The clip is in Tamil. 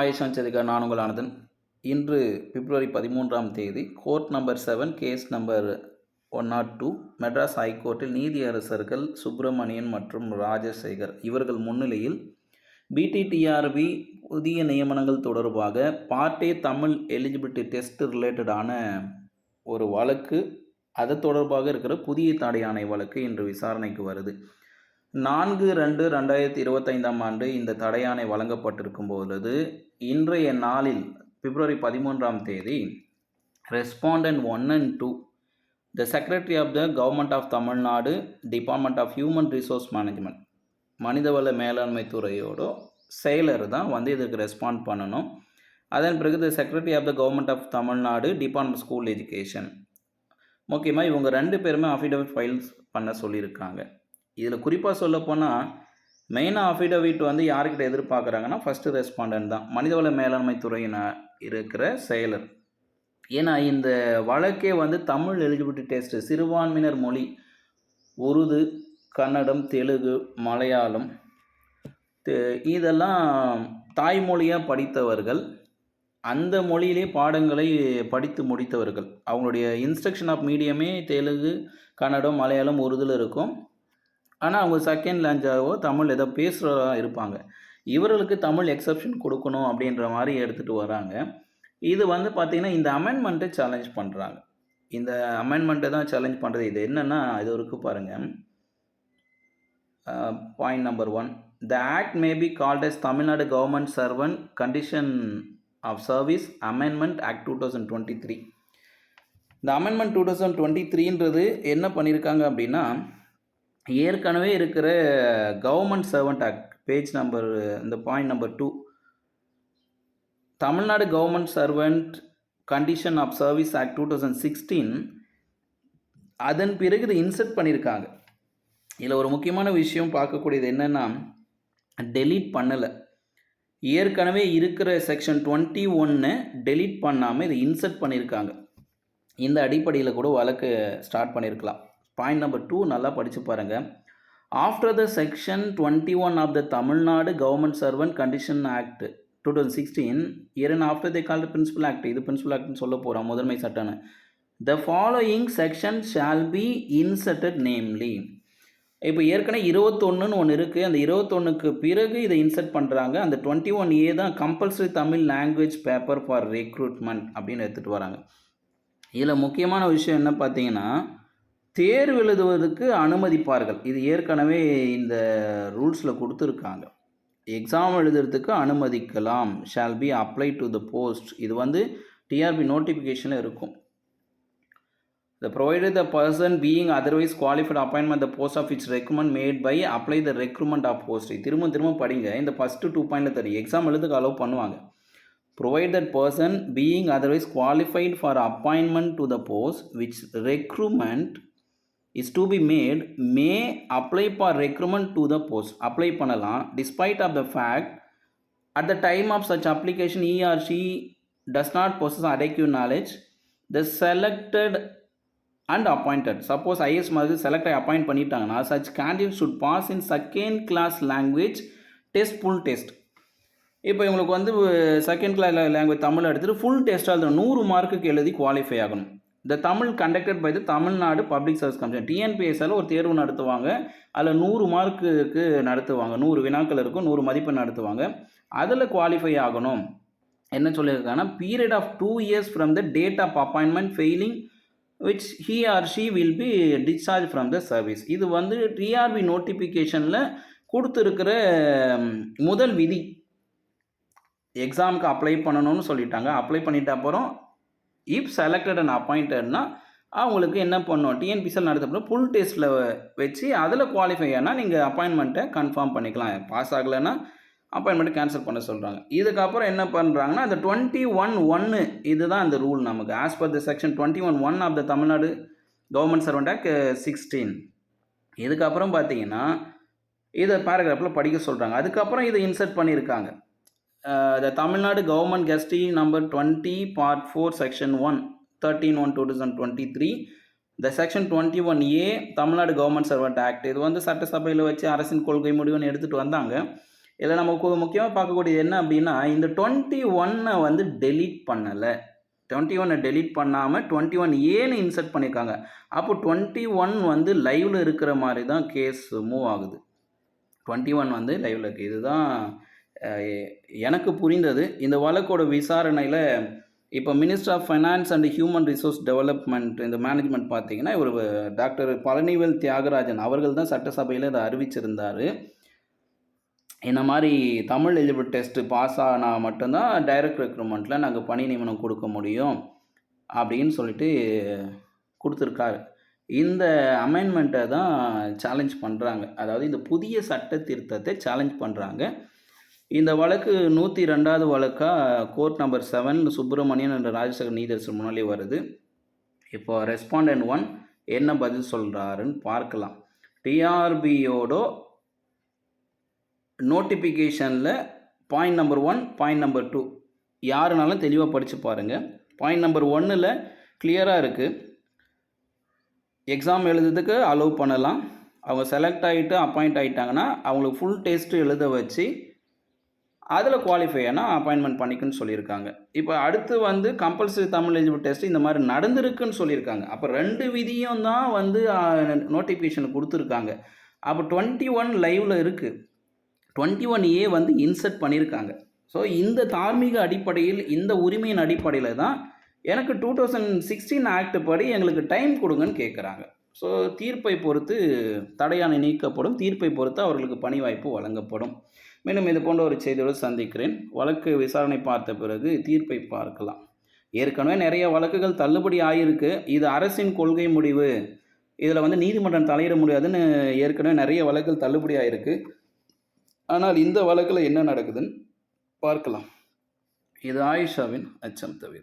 ஆயுஷான் சதிகார் நான் உங்கள் ஆனந்தன். இன்று பிப்ரவரி 13ஆம் தேதி court number 7 case number 102 Madras ஹைகோர்ட்டில் நீதியரசர்கள் சுப்பிரமணியன் மற்றும் ராஜசேகர் இவர்கள் முன்னிலையில் பிடிடிஆர்பி புதிய நியமனங்கள் தொடர்பாக part A Tamil eligibility test ரிலேட்டடான ஒரு வழக்கு, அது தொடர்பாக இருக்கிற புதிய தடை ஆணை வழக்கு இன்று விசாரணைக்கு வருது. 4/2/2025ஆம் ஆண்டு இந்த தடையாணை வழங்கப்பட்டிருக்கும் பொழுது இன்றைய நாளில் பிப்ரவரி 13ஆம் தேதி respondent 1 and 2 the secretary of the government of Tamil Nadu department of human resource management மனிதவள மேலாண்மை துறையோட செயலர் தான் இதுக்கு ரெஸ்பாண்ட் பண்ணணும். அதன் பிறகு the secretary of the government of Tamil Nadu department school education, முக்கியமாக இவங்க 2 பேருமே அஃபிடவிட் ஃபைல்ஸ் பண்ண சொல்லியிருக்காங்க. இதில் குறிப்பாக சொல்லப்போனால் மெயினாக அஃபிடவிட் யார்கிட்ட எதிர்பார்க்குறாங்கன்னா ஃபஸ்ட்டு ரெஸ்பாண்டன்ட் தான், மனிதவள மேலாண்மை துறையின இருக்கிற செயலர். ஏன்னா இந்த வழக்கே தமிழ் எலிஜிபிலிட்டி டெஸ்ட்டு சிறுபான்மையினர் மொழி உருது, கன்னடம், தெலுங்கு, மலையாளம் இதெல்லாம் தாய்மொழியாக படித்தவர்கள், அந்த மொழியிலே பாடங்களை படித்து முடித்தவர்கள். அவங்களுடைய இன்ஸ்ட்ரக்ஷன் ஆஃப் மீடியமே தெலுங்கு, கன்னடம், மலையாளம், உருதுல இருக்கும். ஆனால் அவங்க செகண்ட் லாங்குவேஜாவோ தமிழ் ஏதோ பேசுகிறதா இருப்பாங்க. இவர்களுக்கு தமிழ் எக்ஸப்ஷன் கொடுக்கணும் அப்படின்ற மாதிரி எடுத்துகிட்டு வராங்க. இது பார்த்திங்கன்னா இந்த அமெண்ட்மெண்ட்டை சேலஞ்ச் பண்ணுறாங்க. இந்த அமெண்ட்மெண்ட்டை தான் சேலஞ்ச் பண்ணுறது. இது என்னென்னா இது இருக்குது பாருங்கள். Point number 1, the act may be called as Tamil Nadu government servant condition of service amendment act 2023. இந்த அமெண்ட்மெண்ட் 2023ன்றது என்ன பண்ணியிருக்காங்க அப்படின்னா, ஏற்கனவே இருக்கிற government servant act page number இந்த point number 2 Tamil Nadu government servant condition of service act 2016 அதன் பிறகு இதை இன்சர்ட் பண்ணியிருக்காங்க. இதில் ஒரு முக்கியமான விஷயம் பார்க்கக்கூடியது என்னென்னா, டெலீட் பண்ணலை. ஏற்கனவே இருக்கிற செக்ஷன் 21 டெலீட் பண்ணாமல் இதை இன்சர்ட் பண்ணியிருக்காங்க. இந்த அடிப்படையில் கூட வழக்கு ஸ்டார்ட் பண்ணியிருக்கலாம். பாயிண்ட் நம்பர் 2 நல்லா படித்து பாருங்கள். After the section 21 of the Tamil Nadu government servant condition act 2016 year and after the called principal act, இது பிரின்சிபல் ஆக்ட்னு சொல்ல போகிறோம், முதன்மை சட்டம்னு. The following section shall be inserted namely. இப்போ ஏற்கனவே 21ன்னு ஒன்று இருக்குது, அந்த 21க்கு பிறகு இதை இன்சர்ட் பண்ணுறாங்க. அந்த 21A தான் compulsory Tamil language paper for recruitment அப்படின்னு எடுத்துகிட்டு வராங்க. இதில் முக்கியமான விஷயம் என்ன பார்த்தீங்கன்னா, தேர்வு எழுதுவதற்கு அனுமதிப்பார்கள். இது ஏற்கனவே இந்த ரூல்ஸில் கொடுத்துருக்காங்க. எக்ஸாம் எழுதுறதுக்கு அனுமதிக்கலாம், shall be apply to the post. இது டிஆர்பி நோட்டிஃபிகேஷனில் இருக்கும். The provided the person being otherwise qualified appointment the post of its recruitment made by apply the recruitment of post. திரும்ப படிங்க. இந்த ஃபஸ்ட்டு 2 பாயிண்டில் தெரியும், எக்ஸாம் எழுதுக்கு அலோவ் பண்ணுவாங்க. Provide that person being otherwise qualified for appointment to the post which recruitment is to be made may apply for recruitment to the post. apply பண்ணலாம் despite of the fact at the time of such application he or she does not possess adequate knowledge the selected and appointed. Suppose IS மாதிரி செலக்ட் ஆகி அப்பாயிண்ட் பண்ணிட்டாங்கன்னா such candidate should pass in second class language test full test. இப்போ இவங்களுக்கு செகண்ட் கிளாஸ் லாங்குவேஜ் தமிழ் எடுத்துகிட்டு ஃபுல் டெஸ்ட்டாக எழுதணும், 100 மார்க்குக்கு எழுதி குவாலிஃபை ஆகணும். இந்த Tamil conducted by the Tamil Nadu public service commission, டிஎன்பிஎஸ்சில் ஒரு தேர்வு நடத்துவாங்க. அதில் 100 மார்க்குக்கு நடத்துவாங்க, 100 வினாக்கள் இருக்கும், 100 மதிப்பெண் நடத்துவாங்க. அதில் குவாலிஃபை ஆகணும். என்ன சொல்லியிருக்காங்கன்னா, period of 2 years from the date of appointment failing which he or she will be discharge from the service. இது டிஆர்பி நோட்டிஃபிகேஷனில் கொடுத்துருக்கிற முதல் விதி. எக்ஸாமுக்கு அப்ளை பண்ணணும்னு சொல்லிட்டாங்க. அப்ளை பண்ணிட்ட அப்புறம் இஃப் செலக்டட் அண்ட் அப்பாயிண்டட்னா அவங்களுக்கு என்ன பண்ணணும், டிஎன்பிசியில் நடத்தப்படும் ஃபுல் டெஸ்ட்டில் வச்சு அதில் குவாலிஃபை ஆனால் நீங்கள் அப்பாயின்மெண்ட்டை கன்ஃபார்ம் பண்ணிக்கலாம். பாஸ் ஆகலைன்னா அப்பாயின்மெண்ட்டை கேன்சல் பண்ண சொல்கிறாங்க. இதுக்கப்புறம் என்ன பண்ணுறாங்கன்னா, அந்த 21(1) இதுதான் அந்த ரூல் நமக்கு. As per the section 21(1) of the Tamil Nadu government servant act 16. இதுக்கப்புறம் பார்த்தீங்கன்னா இதை பேராகிராஃபில் படிக்க சொல்கிறாங்க. அதுக்கப்புறம் இதை இன்சர்ட் பண்ணியிருக்காங்க. The Tamil Nadu Government Gazette number 20 part 4 section 1 13/1/2023 the section 21A Tamil Nadu Government Servant Act இது சட்டசபையில் வச்சு அரசின் கொள்கை முடிவுன்னு எடுத்துகிட்டு வந்தாங்க. இதில் நம்ம முக்கியமாக பார்க்கக்கூடியது என்ன அப்படின்னா, இந்த 21 வந்து டெலீட் பண்ணலை. 21 டெலீட் பண்ணாமல் 21ஏன்னு இன்சர்ட் பண்ணியிருக்காங்க. அப்போ 21 வந்து லைவில் இருக்கிற மாதிரி தான் கேஸ் மூவ் ஆகுது. 21 வந்து லைவில் இருக்குது. இதுதான் எனக்கு புரிந்தது. இந்த வழக்கோட விசாரணையில் இப்போ minister of finance and human resource development இந்த மேனேஜ்மெண்ட் பார்த்தீங்கன்னா, இவர் டாக்டர் பழனிவேல் தியாகராஜன் அவர்கள் தான் சட்டசபையில் இதை அறிவிச்சிருந்தார். இந்த மாதிரி தமிழ் எலிஜிபிள் டெஸ்ட்டு பாஸ் ஆனால் மட்டும்தான் டைரக்ட் ரெக்ரூட்மெண்ட்டில் நாங்கள் பணி நியமனம் கொடுக்க முடியும் அப்படின்னு சொல்லிட்டு கொடுத்துருக்காரு. இந்த அமெண்ட்மெண்ட்டை தான் சேலஞ்ச் பண்ணுறாங்க. அதாவது இந்த புதிய சட்ட திருத்தத்தை சேலஞ்ச் பண்ணுறாங்க. இந்த வழக்கு 102வது வழக்காக கோர்ட் நம்பர் 7 சுப்பிரமணியன் என்ற ராஜசேகர் நீதியரசர் முன்னாடி வருது. இப்போ ரெஸ்பாண்டன்ட் 1 என்ன பதில் சொல்கிறாருன்னு பார்க்கலாம். டிஆர்பியோட நோட்டிஃபிகேஷனில் பாயிண்ட் நம்பர் 1, பாயிண்ட் நம்பர் 2 யாருனாலும் தெளிவாக படித்து பாருங்கள். பாயிண்ட் நம்பர் 1ல் கிளியராக இருக்குது. எக்ஸாம் எழுதுறதுக்கு அலோவ் பண்ணலாம். அவங்க செலக்ட் ஆகிட்டு அப்பாயிண்ட் ஆகிட்டாங்கன்னா அவங்களுக்கு ஃபுல் டெஸ்ட்டு எழுத வச்சு அதில் குவாலிஃபை ஆனால் அப்பாயின்மெண்ட் பண்ணிக்குன்னு சொல்லியிருக்காங்க. இப்போ அடுத்து வந்து கம்பல்சரி தமிழ் எலிஜிபிள் டெஸ்ட் இந்த மாதிரி நடந்திருக்குன்னு சொல்லியிருக்காங்க. அப்போ 2 விதியும் தான் வந்து நோட்டிஃபிகேஷன் கொடுத்துருக்காங்க. அப்போ 21 லைவில் இருக்குது. 21A வந்து இன்சர்ட் பண்ணியிருக்காங்க. ஸோ இந்த தார்மீக அடிப்படையில், இந்த உரிமையின் அடிப்படையில் தான் எனக்கு 2016 ஆக்ட் படி எங்களுக்கு டைம் கொடுங்கன்னு கேட்குறாங்க. ஸோ தீர்ப்பை பொறுத்து தடையாணை நீக்கப்படும், தீர்ப்பை பொறுத்து அவர்களுக்கு பணி வாய்ப்பு வழங்கப்படும். மீண்டும் இது போன்ற ஒரு செய்தியோடு சந்திக்கிறேன். வழக்கு விசாரணை பார்த்த பிறகு தீர்ப்பை பார்க்கலாம். ஏற்கனவே நிறைய வழக்குகள் தள்ளுபடி ஆகியிருக்கு. இது அரசின் கொள்கை முடிவு, இதில் வந்து நீதிமன்றம் தலையிட முடியாதுன்னு ஏற்கனவே நிறைய வழக்குகள் தள்ளுபடி ஆகிருக்கு. ஆனால் இந்த வழக்கில் என்ன நடக்குதுன்னு பார்க்கலாம். இது ஆயிஷாவின் அச்சம் தவிர.